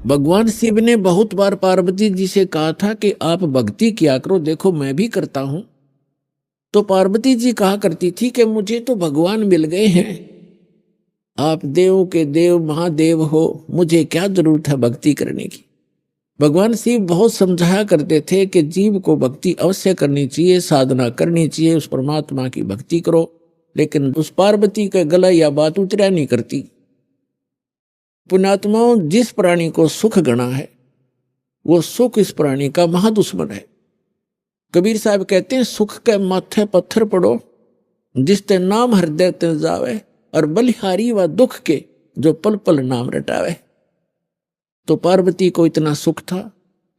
भगवान शिव ने बहुत बार पार्वती जी से कहा था कि आप भक्ति किया करो, देखो मैं भी करता हूं। तो पार्वती जी कहा करती थी कि मुझे तो भगवान मिल गए हैं, आप देवों के देव महादेव हो, मुझे क्या जरूरत है भक्ति करने की। भगवान शिव बहुत समझाया करते थे कि जीव को भक्ति अवश्य करनी चाहिए, साधना करनी चाहिए, उस परमात्मा की भक्ति करो। लेकिन उस पार्वती का गला या बात उतरा नहीं करती। पुण्यात्माओं, जिस प्राणी को सुख गणा है वो सुख इस प्राणी का महादुश्मन है। कबीर साहब कहते हैं, सुख के माथे पत्थर पड़ो जिसते नाम हृदय ते जावे, और बलिहारी व दुख के जो पल पल नाम रटावे। तो पार्वती को इतना सुख था,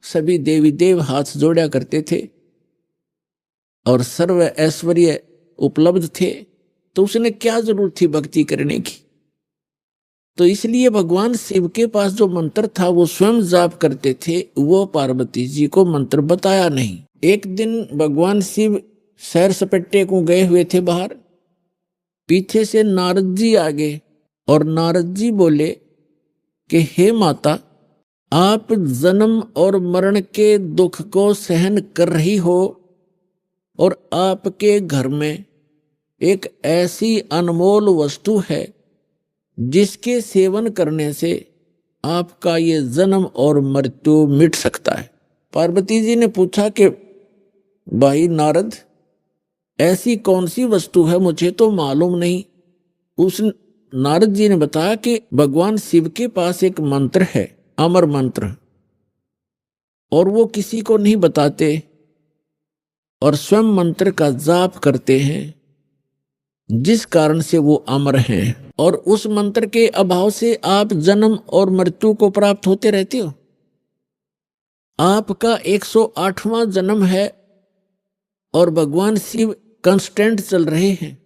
सभी देवी देव हाथ जोड़ा करते थे और सर्व ऐश्वर्य उपलब्ध थे, तो उसने क्या जरूरत थी भक्ति करने की। तो इसलिए भगवान शिव के पास जो मंत्र था वो स्वयं जाप करते थे, वो पार्वती जी को मंत्र बताया नहीं। एक दिन भगवान शिव सैर सपट्टे को गए हुए थे बाहर, पीछे से नारद जी आ गए और नारद जी बोले कि हे माता, आप जन्म और मरण के दुख को सहन कर रही हो और आपके घर में एक ऐसी अनमोल वस्तु है जिसके सेवन करने से आपका ये जन्म और मृत्यु मिट सकता है। पार्वती जी ने पूछा कि भाई नारद, ऐसी कौन सी वस्तु है, मुझे तो मालूम नहीं। उस नारद जी ने बताया कि भगवान शिव के पास एक मंत्र है, अमर मंत्र, और वो किसी को नहीं बताते और स्वयं मंत्र का जाप करते हैं, जिस कारण से वो अमर हैं। और उस मंत्र के अभाव से आप जन्म और मृत्यु को प्राप्त होते रहते हो। आपका 108वां जन्म है और भगवान शिव कांस्टेंट चल रहे हैं,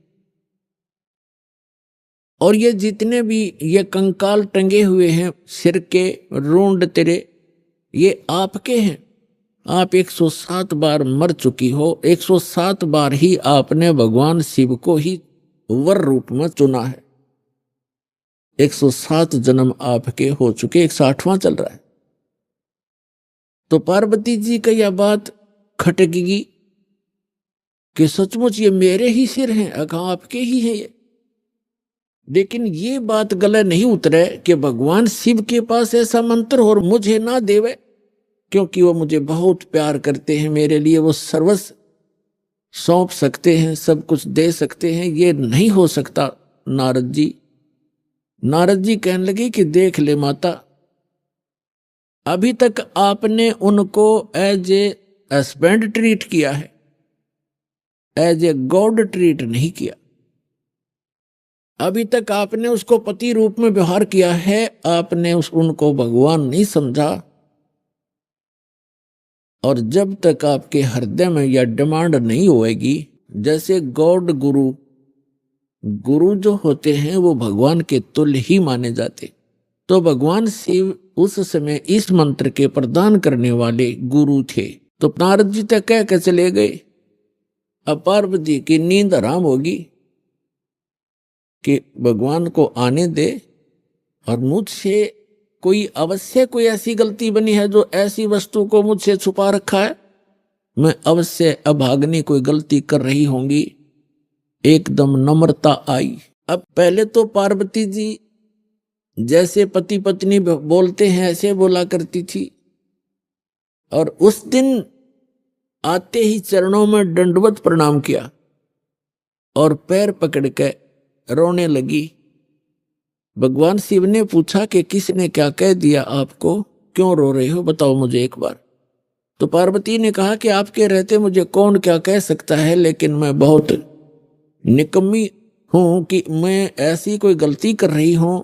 और ये जितने भी ये कंकाल टंगे हुए हैं सिर के रूंड तेरे, ये आपके हैं। आप 107 बार मर चुकी हो, 107 बार ही आपने भगवान शिव को ही वर रूप में चुना है। 107 जन्म आपके हो चुके, 108वां चल रहा है। तो पार्वती जी का यह बात खटकेगी कि सचमुच ये मेरे ही सिर हैं, अगर आपके ही हैं ये। लेकिन ये बात गले नहीं उतरे कि भगवान शिव के पास ऐसा मंत्र और मुझे ना देवे, क्योंकि वो मुझे बहुत प्यार करते हैं, मेरे लिए वो सर्वस्व सौंप सकते हैं, सब कुछ दे सकते हैं। ये नहीं हो सकता नारद जी। नारद जी कहने लगे कि देख ले माता, अभी तक आपने उनको एज ए हस्बैंड ट्रीट किया है, एज ए गॉड ट्रीट नहीं किया। अभी तक आपने उसको पति रूप में व्यवहार किया है, आपने उनको भगवान नहीं समझा। और जब तक आपके हृदय में यह डिमांड नहीं होएगी, जैसे गॉड गुरु, गुरु जो होते हैं वो भगवान के तुल्य ही माने जाते, तो भगवान शिव उस समय इस मंत्र के प्रदान करने वाले गुरु थे। तो नारद जी तक कह के चले गए। अब पार्वती की नींद हराम होगी कि भगवान को आने दे, और मुझसे कोई अवश्य कोई ऐसी गलती बनी है जो ऐसी वस्तु को मुझसे छुपा रखा है, मैं अवश्य अभाग्नि कोई गलती कर रही होंगी। एकदम नम्रता आई। अब पहले तो पार्वती जी जैसे पति पत्नी बोलते हैं ऐसे बोला करती थी, और उस दिन आते ही चरणों में दंडवत प्रणाम किया और पैर पकड़ के रोने लगी। भगवान शिव ने पूछा कि किसने क्या कह दिया आपको, क्यों रो रहे हो, बताओ मुझे एक बार। तो पार्वती ने कहा कि आपके रहते मुझे कौन क्या कह सकता है, लेकिन मैं बहुत निकम्मी हूं कि मैं ऐसी कोई गलती कर रही हूं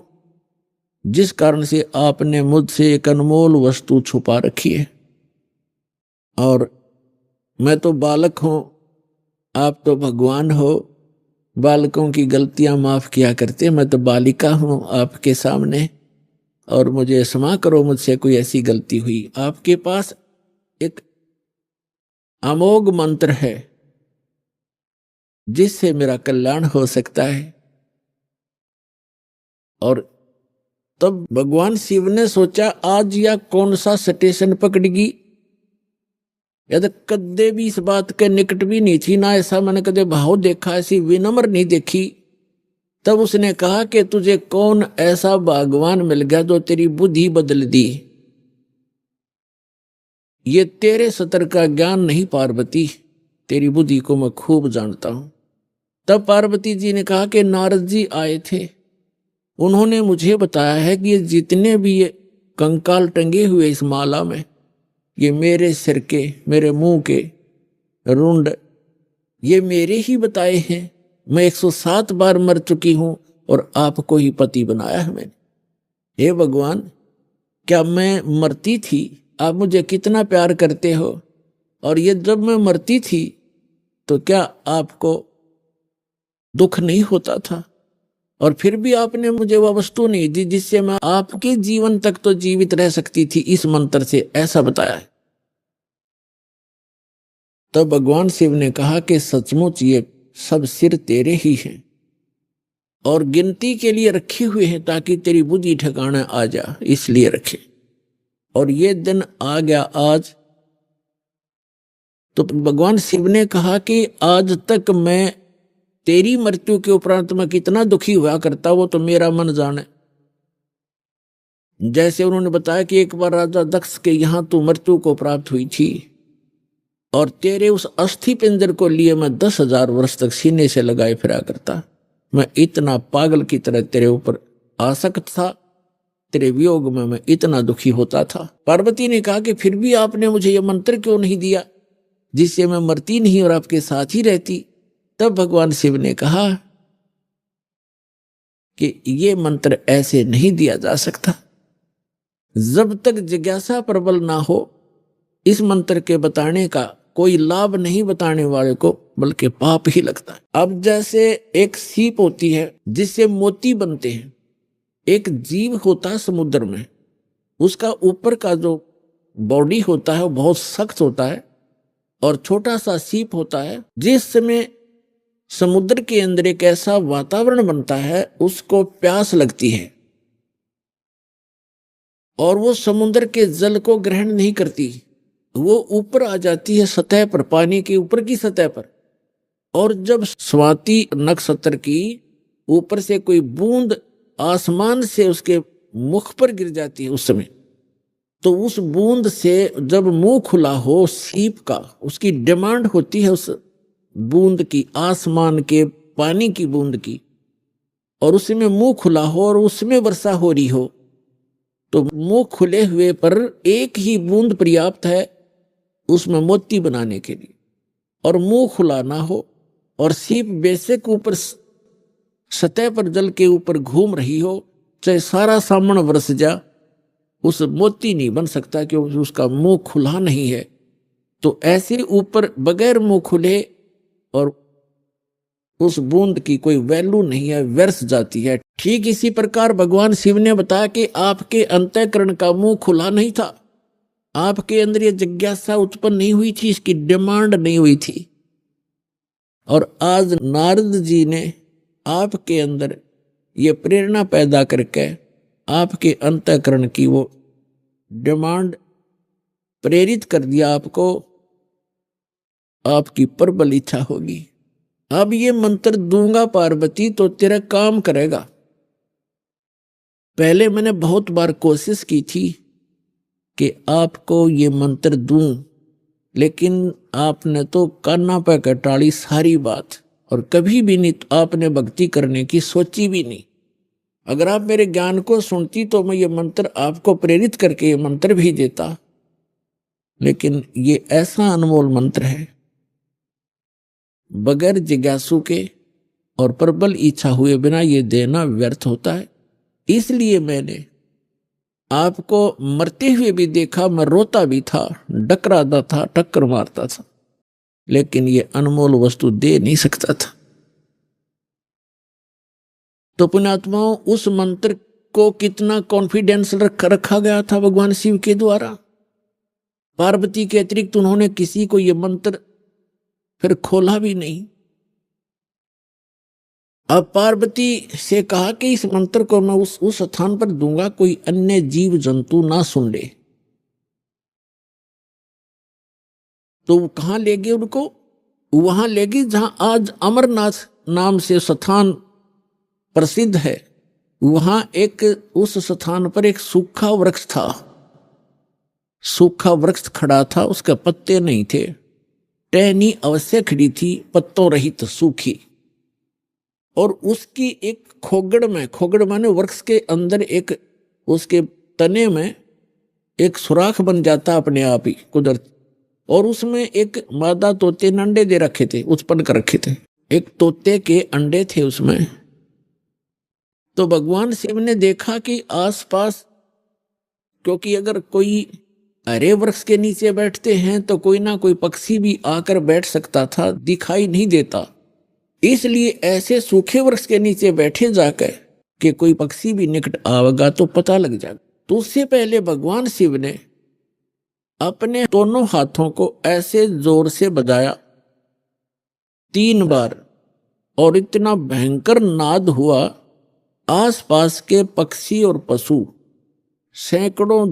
जिस कारण से आपने मुझसे एक अनमोल वस्तु छुपा रखी है। और मैं तो बालक हूं, आप तो भगवान हो, बालकों की गलतियां माफ किया करते, मैं तो बालिका हूं आपके सामने, और मुझे क्षमा करो, मुझसे कोई ऐसी गलती हुई। आपके पास एक अमोघ मंत्र है जिससे मेरा कल्याण हो सकता है, और तब भगवान शिव ने सोचा आज या कौन सा स्टेशन पकड़गी। यदि कदे भी इस बात के निकट भी नहीं थी, ना ऐसा मैंने कदे भाव देखा, ऐसी विनम्र नहीं देखी। तब उसने कहा कि तुझे कौन ऐसा भगवान मिल गया जो तेरी बुद्धि बदल दी। ये तेरे सतर का ज्ञान नहीं पार्वती, तेरी बुद्धि को मैं खूब जानता हूं। तब पार्वती जी ने कहा कि नारद जी आए थे, उन्होंने मुझे बताया है कि ये जितने भी ये कंकाल टंगे हुए इस माला में, ये मेरे सिर के, मेरे मुंह के रुंड, ये मेरे ही बताए हैं। मैं 107 बार मर चुकी हूं और आपको ही पति बनाया है मैंने। हे भगवान, क्या मैं मरती थी, आप मुझे कितना प्यार करते हो, और ये जब मैं मरती थी तो क्या आपको दुख नहीं होता था, और फिर भी आपने मुझे वह वस्तु नहीं दी जिससे मैं आपके जीवन तक तो जीवित रह सकती थी इस मंत्र से, ऐसा बताया है। तब भगवान शिव ने कहा कि सचमुच ये सब सिर तेरे ही हैं और गिनती के लिए रखे हुए हैं ताकि तेरी बुद्धि ठिकाना आ जा, इसलिए रखे। और ये दिन आ गया आज। तो भगवान शिव ने कहा कि आज तक मैं तेरी मृत्यु के उपरांत मैं कितना दुखी हुआ करता, वो तो मेरा मन जाने। जैसे उन्होंने बताया कि एक बार राजा दक्ष के यहां तू मृत्यु को प्राप्त हुई थी और तेरे उस अस्थि पिंजर को लिए मैं 10,000 वर्ष तक सीने से लगाए फिरा करता। मैं इतना पागल की तरह तेरे ऊपर आसक्त था, तेरे वियोग में मैं इतना दुखी होता था। पार्वती ने कहा कि फिर भी आपने मुझे यह मंत्र क्यों नहीं दिया जिससे मैं मरती नहीं और आपके साथ ही रहती। तब भगवान शिव ने कहा कि ये मंत्र ऐसे नहीं दिया जा सकता। जब तक जिज्ञासा प्रबल ना हो इस मंत्र के बताने का कोई लाभ नहीं बताने वाले को, बल्कि पाप ही लगता है। अब जैसे एक सीप होती है जिससे मोती बनते हैं, एक जीव होता है समुद्र में, उसका ऊपर का जो बॉडी होता है वो बहुत सख्त होता है और छोटा सा सीप होता है। जिस समय समुद्र के अंदर एक ऐसा वातावरण बनता है, उसको प्यास लगती है और वो समुद्र के जल को ग्रहण नहीं करती, वो ऊपर आ जाती है सतह पर, पानी के ऊपर की सतह पर। और जब स्वाति नक्षत्र की ऊपर से कोई बूंद आसमान से उसके मुख पर गिर जाती है उस समय, तो उस बूंद से जब मुंह खुला हो सीप का, उसकी डिमांड होती है उस बूंद की, आसमान के पानी की बूंद की, और उसमें मुंह खुला हो और उसमें वर्षा हो रही हो, तो मुंह खुले हुए पर एक ही बूंद पर्याप्त है उसमें मोती बनाने के लिए। और मुंह खुला ना हो और सीप बेशक ऊपर सतह पर जल के ऊपर घूम रही हो, चाहे सारा सामन बरस जा, उस मोती नहीं बन सकता क्योंकि उसका मुंह खुला नहीं है। तो ऐसे ऊपर बगैर मुंह खुले और उस बूंद की कोई वैल्यू नहीं है, व्यर्थ जाती है। ठीक इसी प्रकार भगवान शिव ने बताया कि आपके अंतःकरण का मुंह खुला नहीं था, आपके अंदर ये जिज्ञासा उत्पन्न नहीं हुई थी, इसकी डिमांड नहीं हुई थी। और आज नारद जी ने आपके अंदर ये प्रेरणा पैदा करके आपके अंतःकरण की वो डिमांड प्रेरित कर दिया, आपको आपकी प्रबल इच्छा होगी। अब ये मंत्र दूंगा पार्वती तो तेरा काम करेगा। पहले मैंने बहुत बार कोशिश की थी कि आपको ये मंत्र दूं, लेकिन आपने तो कान्ना पे कटाड़ी सारी बात, और कभी भी नहीं आपने भक्ति करने की सोची भी नहीं। अगर आप मेरे ज्ञान को सुनती तो मैं ये मंत्र आपको प्रेरित करके ये मंत्र भी देता, लेकिन ये ऐसा अनमोल मंत्र है, बगैर जिज्ञासु के और प्रबल इच्छा हुए बिना ये देना व्यर्थ होता है। इसलिए मैंने आपको मरते हुए भी देखा, मैं रोता भी था, डकराता था, टक्कर मारता था, लेकिन ये अनमोल वस्तु दे नहीं सकता था। तो पुण्यात्माओं, उस मंत्र को कितना कॉन्फिडेंस रखा गया था भगवान शिव के द्वारा। पार्वती के अतिरिक्त उन्होंने किसी को यह मंत्र फिर खोला भी नहीं। अब पार्वती से कहा कि इस मंत्र को मैं उस स्थान पर दूंगा, कोई अन्य जीव जंतु ना सुन ले। तो वो कहाँ ले गए उनको? वहां ले गए जहां आज अमरनाथ नाम से स्थान प्रसिद्ध है। वहां एक उस स्थान पर एक सूखा वृक्ष था। सूखा वृक्ष खड़ा था, उसके पत्ते नहीं थे, टहनी अवश्य खड़ी थी, पत्तों रहित सूखी। और उसकी एक खोगड़ माने वृक्ष के अंदर एक उसके तने में एक सुराख बन जाता अपने आप ही कुदरत। और उसमें एक मादा तोते ने अंडे दे रखे थे, उत्पन्न कर रखे थे, एक तोते के अंडे थे उसमें। तो भगवान शिव ने देखा कि आसपास, क्योंकि अगर कोई हरे वृक्ष के नीचे बैठते हैं तो कोई ना कोई पक्षी भी आकर बैठ सकता था, दिखाई नहीं देता, इसलिए ऐसे सूखे वृक्ष के नीचे बैठे जाकर कि कोई पक्षी भी निकट आवेगा तो पता लग जाएगा। तो उससे पहले भगवान शिव ने अपने दोनों हाथों को ऐसे जोर से बजाया 3 बार, और इतना भयंकर नाद हुआ, आसपास के पक्षी और पशु सैकड़ों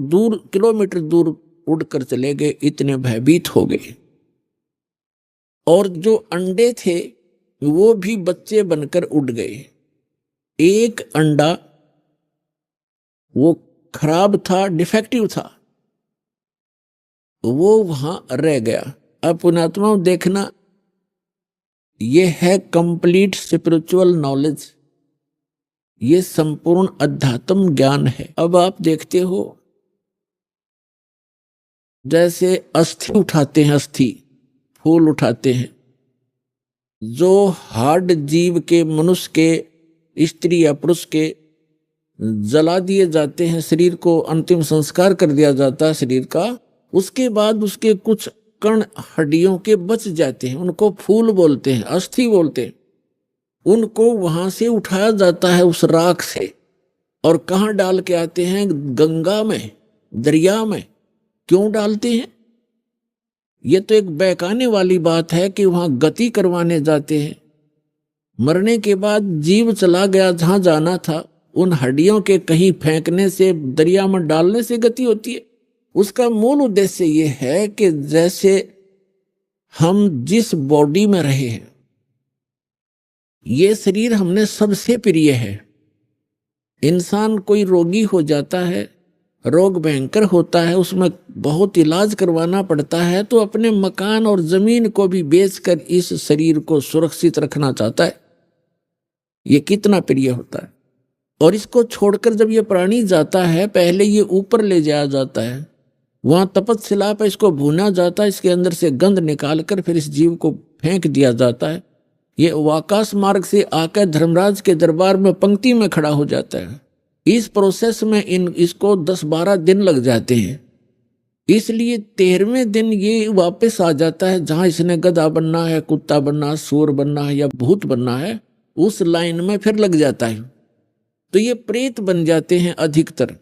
किलोमीटर दूर उड़कर चले गए, इतने भयभीत हो गए। और जो अंडे थे वो भी बच्चे बनकर उड़ गए। एक अंडा वो खराब था, डिफेक्टिव था, वो वहां रह गया। अब पुण्यात्माओं देखना, ये है कंप्लीट स्पिरिचुअल नॉलेज, ये संपूर्ण अध्यात्म ज्ञान है। अब आप देखते हो जैसे अस्थि उठाते हैं, अस्थि फूल उठाते हैं, जो हार्ड जीव के, मनुष्य के, स्त्री या पुरुष के जला दिए जाते हैं, शरीर को अंतिम संस्कार कर दिया जाता है शरीर का, उसके बाद उसके कुछ कण हड्डियों के बच जाते हैं, उनको फूल बोलते हैं, अस्थि बोलते हैं। उनको वहां से उठाया जाता है उस राख से, और कहाँ डाल के आते हैं? गंगा में, दरिया में। क्यों डालते हैं? ये तो एक बहकाने वाली बात है कि वहां गति करवाने जाते हैं। मरने के बाद जीव चला गया जहां जाना था, उन हड्डियों के कहीं फेंकने से, दरिया में डालने से गति होती है। उसका मूल उद्देश्य ये है कि जैसे हम जिस बॉडी में रहे हैं, ये शरीर हमने सबसे प्रिय है। इंसान कोई रोगी हो जाता है, रोग भयंकर होता है, उसमें बहुत इलाज करवाना पड़ता है, तो अपने मकान और जमीन को भी बेचकर इस शरीर को सुरक्षित रखना चाहता है। ये कितना प्रिय होता है। और इसको छोड़कर जब ये प्राणी जाता है, पहले ये ऊपर ले जाया जाता है, वहां तपस्शिला पर इसको भूना जाता है, इसके अंदर से गंध निकालकर फिर इस जीव को फेंक दिया जाता है। ये आकाश मार्ग से आकर धर्मराज के दरबार में पंक्ति में खड़ा हो जाता है। इस प्रोसेस में इसको 10-12 दिन लग जाते हैं, इसलिए 13वें दिन ये वापस आ जाता है जहां इसने गधा बनना है, कुत्ता बनना है, सूअर बनना है या भूत बनना है, उस लाइन में फिर लग जाता है। तो ये प्रेत बन जाते हैं अधिकतर।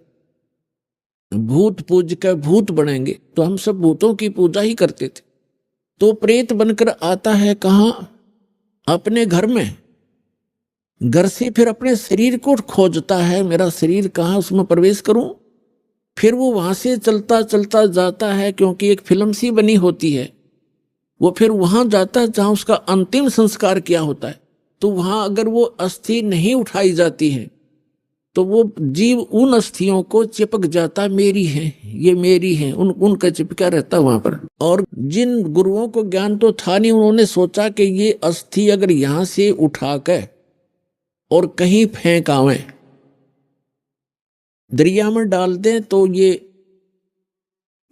भूत पूज कर भूत बनेंगे, तो हम सब भूतों की पूजा ही करते थे। तो प्रेत बनकर आता है कहाँ? अपने घर में। घर से फिर अपने शरीर को खोजता है, मेरा शरीर कहाँ, उसमें प्रवेश करूं। फिर वो वहां से चलता चलता जाता है, क्योंकि एक फिल्म सी बनी होती है, वो फिर वहां जाता है जहां उसका अंतिम संस्कार किया होता है। तो वहां अगर वो अस्थि नहीं उठाई जाती है तो वो जीव उन अस्थियों को चिपक जाता, मेरी है, ये मेरी है, उनका चिपका रहता वहां पर। और जिन गुरुओं को ज्ञान तो था नहीं, उन्होंने सोचा कि ये अस्थि अगर यहां से उठाकर और कहीं फेंक आवे, दरिया में डाल दें, तो ये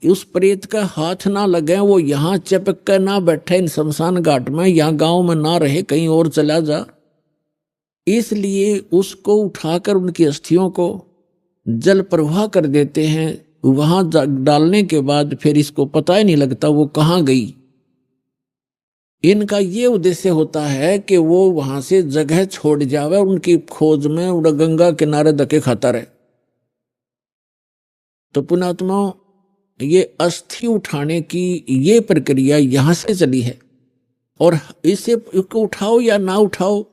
उस प्रेत का हाथ ना लगे, वो यहां चिपक कर ना बैठे इन शमशान घाट में, यहां गांव में ना रहे, कहीं और चला जा। इसलिए उसको उठाकर उनकी अस्थियों को जल प्रवाह कर देते हैं। वहां डालने के बाद फिर इसको पता ही नहीं लगता वो कहाँ गई। इनका ये उद्देश्य होता है कि वो वहां से जगह छोड़ जावे, उनकी खोज में उड़ा गंगा किनारे धक्के खाता रहे। तो पुण्यात्माओं, ये अस्थि उठाने की ये प्रक्रिया यहां से चली है। और इसको उठाओ या ना उठाओ,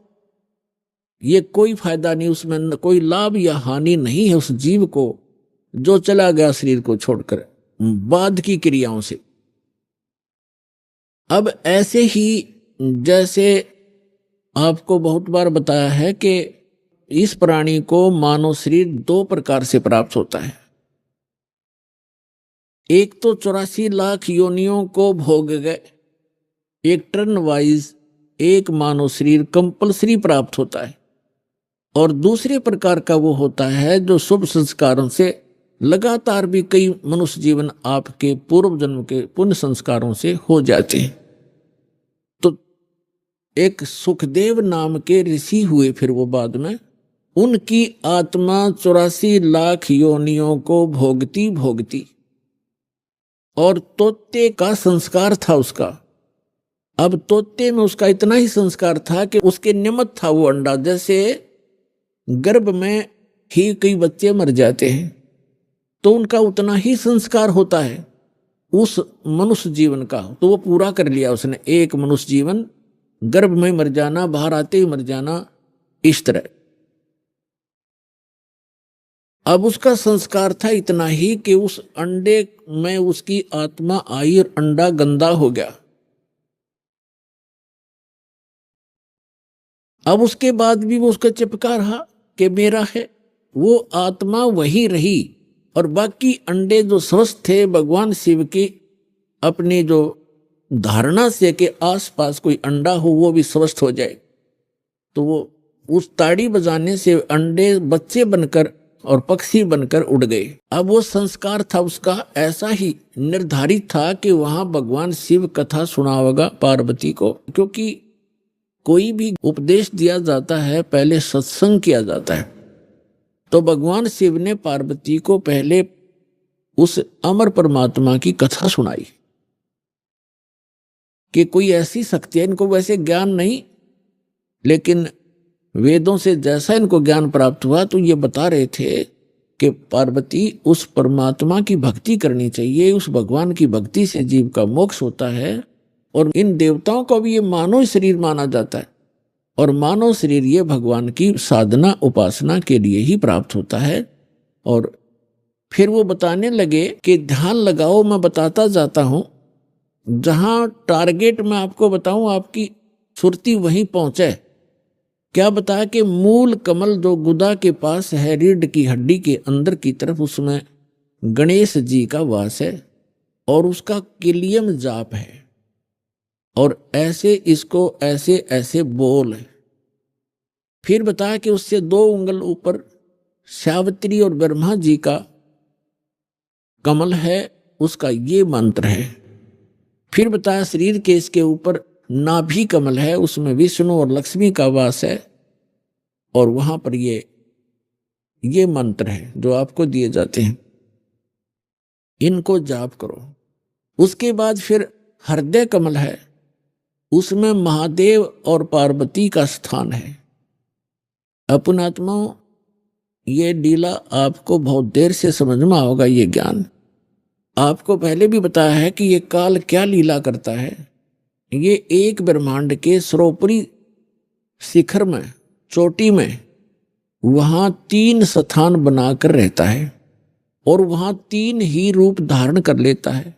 ये कोई फायदा नहीं, उसमें कोई लाभ या हानि नहीं है उस जीव को जो चला गया शरीर को छोड़कर बाद की क्रियाओं से। अब ऐसे ही जैसे आपको बहुत बार बताया है कि इस प्राणी को मानव शरीर दो प्रकार से प्राप्त होता है। एक तो 84 लाख योनियों को भोग गए, एक टर्न वाइज एक मानव शरीर कंपलसरी प्राप्त होता है। और दूसरे प्रकार का वो होता है जो शुभ संस्कारों से लगातार भी कई मनुष्य जीवन आपके पूर्व जन्म के पुण्य संस्कारों से हो जाते हैं। तो एक सुखदेव नाम के ऋषि हुए, फिर वो बाद में उनकी आत्मा 84 लाख योनियों को भोगती भोगती, और तोते का संस्कार था उसका। अब तोते में उसका इतना ही संस्कार था कि उसके निमित्त था वो अंडा। जैसे गर्भ में ही कई बच्चे मर जाते हैं तो उनका उतना ही संस्कार होता है उस मनुष्य जीवन का, तो वो पूरा कर लिया उसने। एक मनुष्य जीवन गर्भ में मर जाना, बाहर आते ही मर जाना, इस तरह। अब उसका संस्कार था इतना ही कि उस अंडे में उसकी आत्मा आई और अंडा गंदा हो गया। अब उसके बाद भी वो उसका चिपका रहा कि मेरा है, वो आत्मा वही रही। और बाकी अंडे जो स्वस्थ थे, भगवान शिव की अपनी जो धारणा से कि आसपास कोई अंडा हो वो भी स्वस्थ हो जाए, तो वो उस ताड़ी बजाने से अंडे बच्चे बनकर और पक्षी बनकर उड़ गए। अब वो संस्कार था उसका ऐसा ही निर्धारित था कि वहां भगवान शिव कथा सुनावेगा पार्वती को, क्योंकि कोई भी उपदेश दिया जाता है पहले सत्संग किया जाता है। तो भगवान शिव ने पार्वती को पहले उस अमर परमात्मा की कथा सुनाई कि कोई ऐसी शक्ति है, इनको वैसे ज्ञान नहीं, लेकिन वेदों से जैसा इनको ज्ञान प्राप्त हुआ तो ये बता रहे थे कि पार्वती उस परमात्मा की भक्ति करनी चाहिए, उस भगवान की भक्ति से जीव का मोक्ष होता है। और इन देवताओं को भी ये मानव शरीर माना जाता है, और मानव शरीर ये भगवान की साधना उपासना के लिए ही प्राप्त होता है। और फिर वो बताने लगे कि ध्यान लगाओ, मैं बताता जाता हूं, जहां टारगेट मैं आपको बताऊं आपकी सुरती वहीं पहुंचे। क्या बताया कि मूल कमल जो गुदा के पास है, रीढ़ की हड्डी के अंदर की तरफ, उसमें गणेश जी का वास है और उसका किलियम जाप है। और ऐसे इसको ऐसे ऐसे बोल है। फिर बताया कि उससे 2 उंगल ऊपर सावित्री और ब्रह्मा जी का कमल है, उसका ये मंत्र है। फिर बताया शरीर के इसके ऊपर नाभि कमल है, उसमें विष्णु और लक्ष्मी का वास है, और वहां पर ये मंत्र है जो आपको दिए जाते हैं, इनको जाप करो। उसके बाद फिर हृदय कमल है, उसमें महादेव और पार्वती का स्थान है। अपनात्माओं, ये लीला आपको बहुत देर से समझ में आओगा। ये ज्ञान आपको पहले भी बताया है कि ये काल क्या लीला करता है। ये एक ब्रह्मांड के सर्वोपरि शिखर में, चोटी में, वहां 3 स्थान बनाकर रहता है और वहां 3 ही रूप धारण कर लेता है,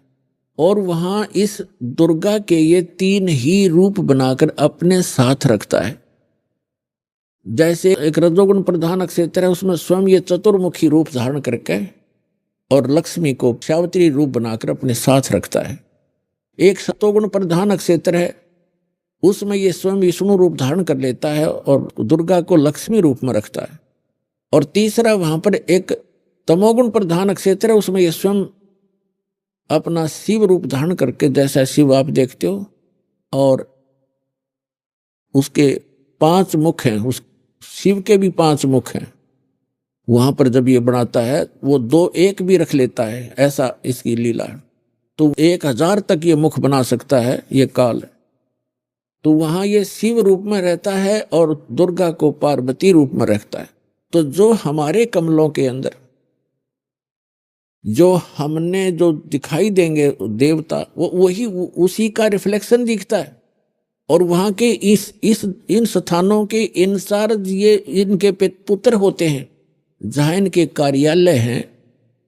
और वहां इस दुर्गा के ये 3 ही रूप बनाकर अपने साथ रखता है। जैसे एक रजोगुण प्रधान क्षेत्र है, उसमें स्वयं ये चतुर्मुखी रूप धारण करके और लक्ष्मी को सावित्री रूप बनाकर अपने साथ रखता है। एक सतोगुण प्रधान क्षेत्र है, उसमें ये स्वयं विष्णु रूप धारण कर लेता है और दुर्गा को लक्ष्मी रूप में रखता है। और तीसरा वहां पर एक तमोगुण प्रधान क्षेत्र है, उसमें ये स्वयं अपना शिव रूप धारण करके, जैसा शिव आप देखते हो, और उसके 5 मुख हैं, उस शिव के भी 5 मुख हैं। वहां पर जब ये बनाता है वो 2 एक भी रख लेता है, ऐसा इसकी लीला है। तो 1000 तक ये मुख बना सकता है ये काल। तो वहां ये शिव रूप में रहता है और दुर्गा को पार्वती रूप में रखता है। तो जो हमारे कमलों के अंदर जो हमने जो दिखाई देंगे देवता, वो वही उसी का रिफ्लेक्शन दिखता है। और वहां के इस इन स्थानों के इंचार्ज ये इनके पुत्र होते हैं। जहां इनके कार्यालय हैं,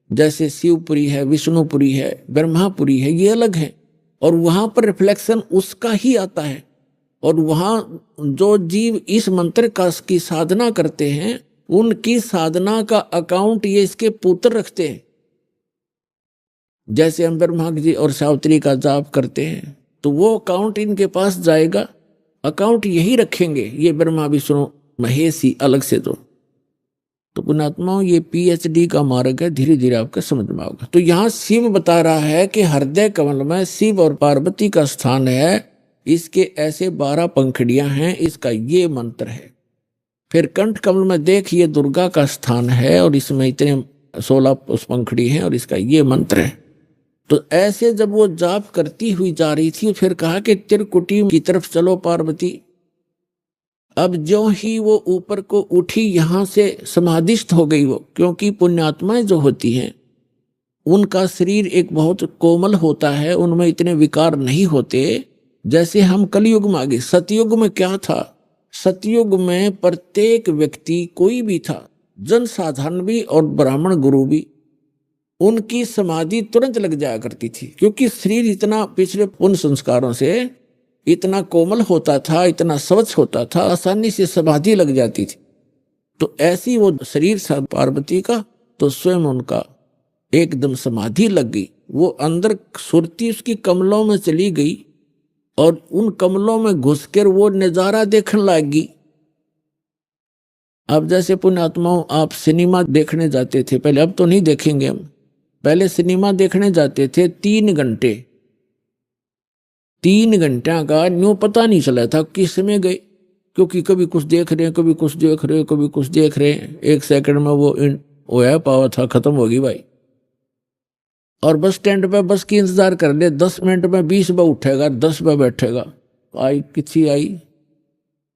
जैसे शिवपुरी है, विष्णुपुरी है, ब्रह्मापुरी है, ये अलग है, और वहां पर रिफ्लेक्शन उसका ही आता है। और वहां जो जीव इस मंत्र का की साधना करते हैं, उनकी साधना का अकाउंट ये इसके पुत्र रखते हैं। जैसे हम ब्रह्मा जी और सावित्री का जाप करते हैं, तो वो अकाउंट इनके पास जाएगा, अकाउंट यही रखेंगे ये ब्रह्मा विष्णु महेश ही, अलग से। तो पुण्यात्माओं, ये PhD का मार्ग है, धीरे धीरे आपको समझ में आएगा। तो यहाँ शिव बता रहा है कि हृदय कमल में शिव और पार्वती का स्थान है, इसके ऐसे 12 पंखुड़ियां हैं, इसका ये मंत्र है। फिर कंठ कमल में देख, ये दुर्गा का स्थान है और इसमें इतने 16 पंखुड़ी हैं और इसका ये मंत्र है। तो ऐसे जब वो जाप करती हुई जा रही थी, फिर कहा कि त्रिकुटी की तरफ चलो पार्वती। अब जो ही वो ऊपर को उठी, यहां से समाधिस्थ हो गई वो, क्योंकि पुण्यात्माएं जो होती हैं उनका शरीर एक बहुत कोमल होता है, उनमें इतने विकार नहीं होते जैसे हम कलयुग में आ गए। सतयुग में क्या था? सतयुग में प्रत्येक व्यक्ति, कोई भी था, जन साधारण भी और ब्राह्मण गुरु भी, उनकी समाधि तुरंत लग जाया करती थी, क्योंकि शरीर इतना पिछले पुण्य संस्कारों से इतना कोमल होता था, इतना स्वच्छ होता था, आसानी से समाधि लग जाती थी। तो ऐसी वो शरीर था पार्वती का, तो स्वयं उनका एकदम समाधि लग गई। वो अंदर सुरती उसकी कमलों में चली गई और उन कमलों में घुसकर वो नजारा देखने लगी। अब जैसे पुण्यात्माओं, आप सिनेमा देखने जाते थे पहले, अब तो नहीं देखेंगे हम, पहले सिनेमा देखने जाते थे 3 घंटे, 3 घंटा का न्यू पता नहीं चला था किस में गए, क्योंकि कभी कुछ देख रहे हैं, कभी कुछ देख रहे हैं, कभी कुछ देख रहे हैं। 1 सेकंड में वो है पावा था, खत्म होगी भाई। और बस स्टैंड पे बस की इंतजार कर ले, 10 मिनट में 20 बार उठेगा, 10 बार बैठेगा, आई किसी आई।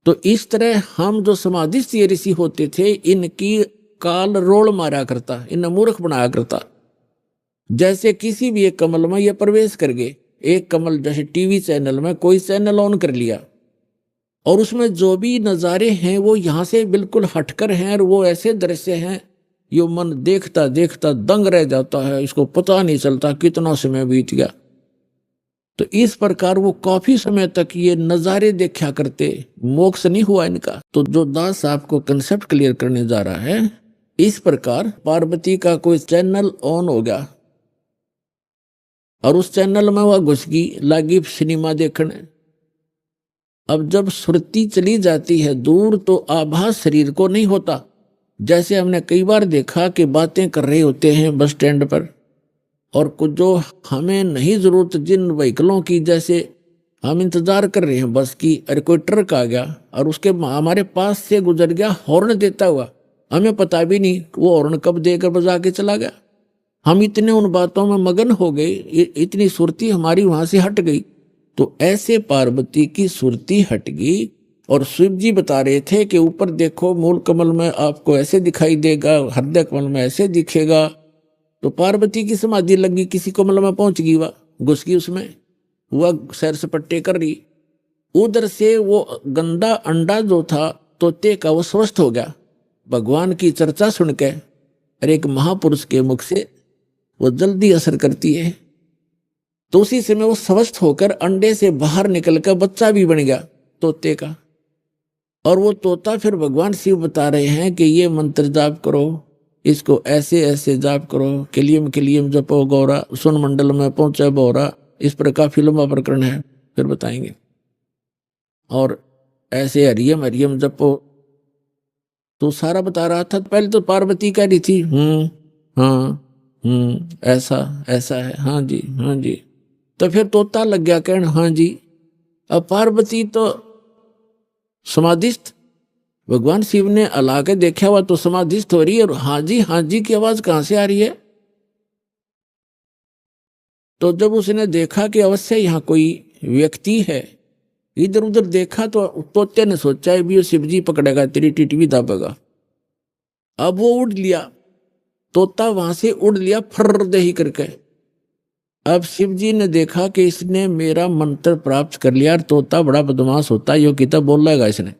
तो इस तरह हम जो समाधिस्थ ऋषि होते थे, इनकी काल रोल मारा करता, इन्हें मूर्ख बनाया करता। जैसे किसी भी एक कमल में ये प्रवेश कर गए, एक कमल जैसे टीवी चैनल में कोई चैनल ऑन कर लिया और उसमें जो भी नज़ारे हैं वो यहाँ से बिल्कुल हटकर हैं, और वो ऐसे दृश्य हैं यो मन देखता देखता दंग रह जाता है, इसको पता नहीं चलता कितना समय बीत गया। तो इस प्रकार वो काफी समय तक ये नज़ारे देखा करते, मोक्ष नहीं हुआ इनका। तो जो दास आपको कंसेप्ट क्लियर करने जा रहा है, इस प्रकार पार्वती का कोई चैनल ऑन हो गया और उस चैनल में वह घुस गई, लागी सिनेमा देखने। अब जब सुरती चली जाती है दूर, तो आभास शरीर को नहीं होता। जैसे हमने कई बार देखा कि बातें कर रहे होते हैं बस स्टैंड पर, और कुछ जो हमें नहीं जरूरत जिन व्हीकलों की, जैसे हम इंतजार कर रहे हैं बस की, अरे कोई ट्रक आ गया और उसके हमारे पास से गुजर गया हॉर्न देता हुआ, हमें पता भी नहीं वो हॉर्न कब देकर बजा के चला गया। हम इतने उन बातों में मगन हो गए, इतनी सुरती हमारी वहां से हट गई। तो ऐसे पार्वती की सुरती हट गई और शिव जी बता रहे थे कि ऊपर देखो, मूल कमल में आपको ऐसे दिखाई देगा, हृदय कमल में ऐसे दिखेगा। तो पार्वती की समाधि लगी, किसी कमल में पहुंच गई, वह घुस गई उसमें, वह सैर सपट्टे कर रही। उधर से वो गंदा अंडा जो था तोते का, वो स्वस्थ हो गया भगवान की चर्चा सुन के। और एक महापुरुष के मुख से वो जल्दी असर करती है, तो उसी समय वो स्वस्थ होकर अंडे से बाहर निकलकर बच्चा भी बन गया तोते का। और वो तोता फिर भगवान शिव बता रहे हैं कि ये मंत्र जाप करो, इसको ऐसे ऐसे जाप करो, किलियम जपो गौरा, सुन मंडल में पहुंचे बोरा। इस प्रकार फिल्म प्रकरण है, फिर बताएंगे। और ऐसे हरियम जपो, तो सारा बता रहा था। पहले तो पार्वती कह रही थी हाँ ऐसा ऐसा है, हाँ जी। तो फिर तोता लग गया कहने हाँ जी। अब पार्वती तो समाधिस्थ, भगवान शिव ने अला के देखा हुआ तो समाधिस्थ हो रही है, और हाँ जी की आवाज कहां से आ रही है? तो जब उसने देखा कि अवश्य यहाँ कोई व्यक्ति है, इधर उधर देखा, तो तोते ने सोचा है भी शिव जी पकड़ेगा, तेरी टिटवी दाबेगा। अब वो उड़ लिया, तोता वहां से उड़ लिया फर दे ही करके, अब शिव जी ने देखा कि इसने मेरा मंत्र प्राप्त कर लिया, तोता बड़ा बदमाश होता है, यो किताब बोल रहेगा इसने।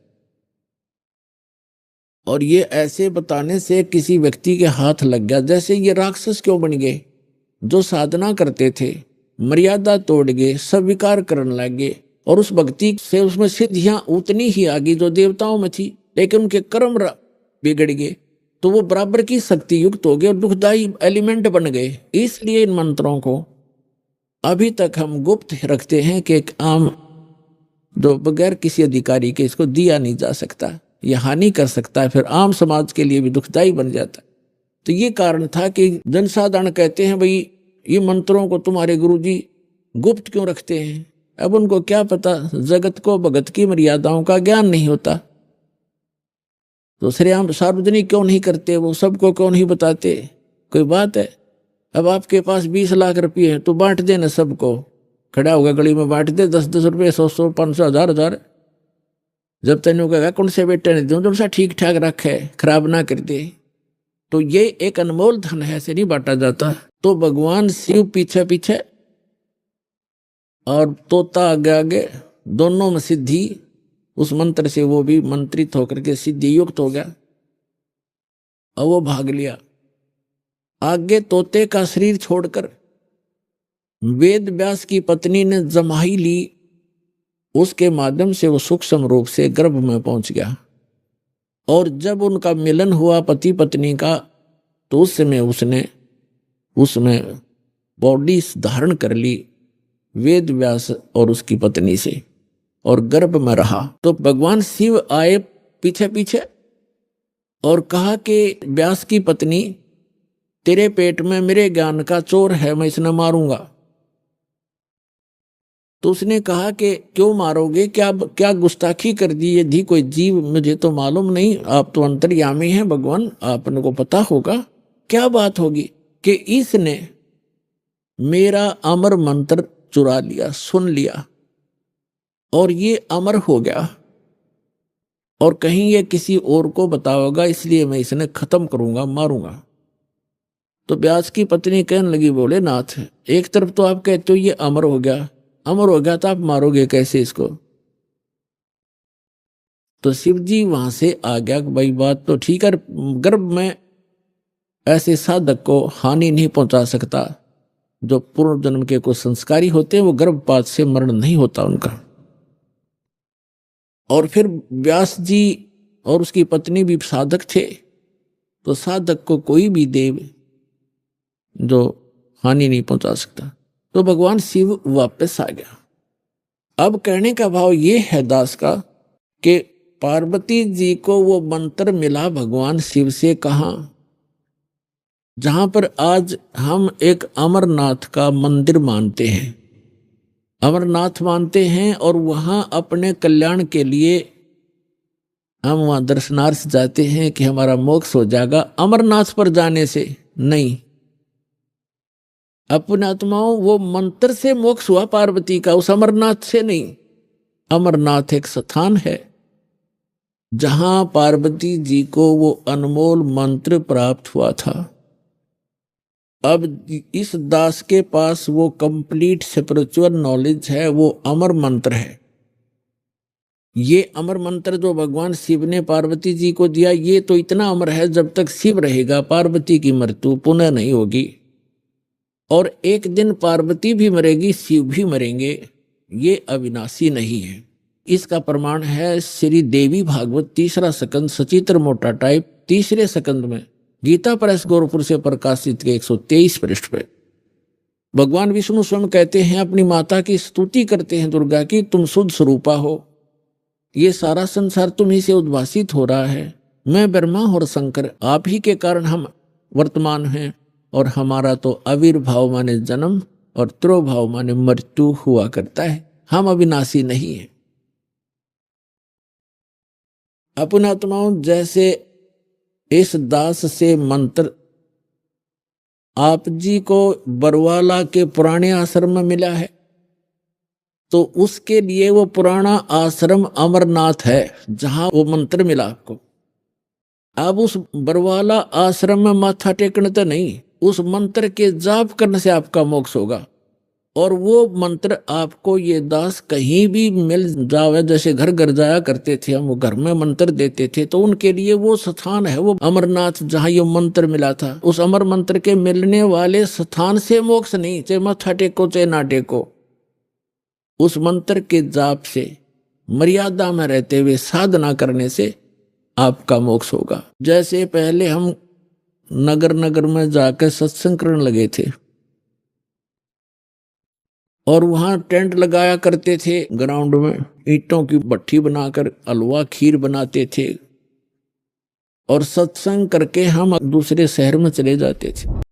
और ये ऐसे बताने से किसी व्यक्ति के हाथ लग गया। जैसे ये राक्षस क्यों बन गए, जो साधना करते थे मर्यादा तोड़ गए, सब विकार करने लग गए, और उस भक्ति से उसमें सिद्धियां उतनी ही आ गई जो देवताओं में थी, लेकिन उनके कर्म बिगड़ गए, तो वो बराबर की शक्ति युक्त हो गए और दुखदाई एलिमेंट बन गए। इसलिए इन मंत्रों को अभी तक हम गुप्त रखते हैं कि एक आम जो बगैर किसी अधिकारी के इसको दिया नहीं जा सकता, यह हानि कर सकता है, फिर आम समाज के लिए भी दुखदाई बन जाता है। तो ये कारण था कि जनसाधारण कहते हैं भाई ये मंत्रों को तुम्हारे गुरुजी गुप्त क्यों रखते हैं। अब उनको क्या पता, जगत को भगत की मर्यादाओं का ज्ञान नहीं होता, तो श्रेयाम सार्वजनिक क्यों नहीं करते, वो सबको क्यों नहीं बताते। कोई बात है, अब आपके पास 20 लाख रुपये हैं तो बांट देना सबको, खड़ा होगा गली में बांट दे, 10-10 रुपये, 100-100, 500, 1000-1000। जब तेनों कहेगा कौन से बेटे ने दूं, जो सा ठीक ठाक रखे, खराब ना कर दे। तो ये एक अनमोल धन है, ऐसे नहीं बांटा जाता। तो भगवान शिव पीछे पीछे और तोता आगे आगे, दोनों में सिद्धि, उस मंत्र से वो भी मंत्रित होकर के सिद्धि युक्त हो गया और वो भाग लिया। आगे तोते का शरीर छोड़कर वेद व्यास की पत्नी ने जमाई ली, उसके माध्यम से वो सूक्ष्म रूप से गर्भ में पहुंच गया। और जब उनका मिलन हुआ पति पत्नी का, तो उस समय उसने उसमें बॉडी धारण कर ली वेद व्यास और उसकी पत्नी से, और गर्भ में रहा। तो भगवान शिव आए पीछे पीछे और कहा कि व्यास की पत्नी तेरे पेट में मेरे ज्ञान का चोर है, मैं इसे मारूंगा। तो उसने कहा कि क्यों मारोगे, क्या क्या गुस्ताखी कर दी, ये दी कोई जीव, मुझे तो मालूम नहीं, आप तो अंतर्यामी हैं भगवान, आपने को पता होगा। क्या बात होगी कि इसने मेरा अमर मंत्र चुरा लिया, सुन लिया, और ये अमर हो गया, और कहीं ये किसी और को बताओगा, इसलिए मैं इसने खत्म करूंगा, मारूंगा। तो व्यास की पत्नी कहने लगी, बोले नाथ, एक तरफ तो आप कहते हो ये अमर हो गया, अमर हो गया तो आप मारोगे कैसे इसको। तो शिव जी वहां से आ गया, भाई बात तो ठीक है, गर्भ में ऐसे साधक को हानि नहीं पहुंचा सकता, जो पूर्व जन्म के कुछ संस्कारी होते हैं वो गर्भपात से मरण नहीं होता उनका। और फिर व्यास जी और उसकी पत्नी भी साधक थे, तो साधक को कोई भी देव जो हानि नहीं पहुंचा सकता। तो भगवान शिव वापस आ गया। अब कहने का भाव ये है दास का कि पार्वती जी को वो मंत्र मिला भगवान शिव से, कहा जहां पर आज हम एक अमरनाथ का मंदिर मानते हैं, अमरनाथ मानते हैं, और वहां अपने कल्याण के लिए हम वहां दर्शनार्थ जाते हैं कि हमारा मोक्ष हो जाएगा। अमरनाथ पर जाने से नहीं, अपने आत्माओं वो मंत्र से मोक्ष हुआ पार्वती का, उस अमरनाथ से नहीं। अमरनाथ एक स्थान है जहां पार्वती जी को वो अनमोल मंत्र प्राप्त हुआ था। अब इस दास के पास वो कंप्लीट स्पिरिचुअल नॉलेज है, वो अमर मंत्र है। ये अमर मंत्र जो भगवान शिव ने पार्वती जी को दिया, ये तो इतना अमर है, जब तक शिव रहेगा पार्वती की मृत्यु पुनः नहीं होगी, और एक दिन पार्वती भी मरेगी, शिव भी मरेंगे, ये अविनाशी नहीं है। इसका प्रमाण है श्री देवी भागवत 3रा स्कंद सचित्र मोटा टाइप 3रे स्कंद में गीता प्रेस गोरखपुर से प्रकाशित के 123 पृष्ठ पे भगवान विष्णु स्वयं कहते हैं, अपनी माता की स्तुति करते हैं दुर्गा की, तुम शुद्ध स्वरूपा हो, ये सारा संसार तुम्ही से उद्भासित हो रहा है, मैं ब्रह्मा और शंकर आप ही के कारण हम वर्तमान हैं, और हमारा तो आविर्भाव माने जन्म और त्रोभाव माने मृत्यु हुआ करता है, हम अविनाशी नहीं है। अपने आत्माओं, जैसे इस दास से मंत्र आप जी को बरवाला के पुराने आश्रम में मिला है, तो उसके लिए वो पुराना आश्रम अमरनाथ है जहां वो मंत्र मिला आपको। अब उस बरवाला आश्रम में माथा टेकने तो नहीं, उस मंत्र के जाप करने से आपका मोक्ष होगा। और वो मंत्र आपको ये दास कहीं भी मिल जावे, जैसे घर घर जाया करते थे हम, वो घर में मंत्र देते थे, तो उनके लिए वो स्थान है वो अमरनाथ, जहाँ ये मंत्र मिला था। उस अमर मंत्र के मिलने वाले स्थान से मोक्ष नहीं, चाहे माथा टेको चाहे ना टेको, उस मंत्र के जाप से मर्यादा में रहते हुए साधना करने से आपका मोक्ष होगा। जैसे पहले हम नगर नगर में जाकर सत्संग करने लगे थे और वहां टेंट लगाया करते थे, ग्राउंड में ईंटों की भट्ठी बनाकर हलवा खीर बनाते थे और सत्संग करके हम दूसरे शहर में चले जाते थे।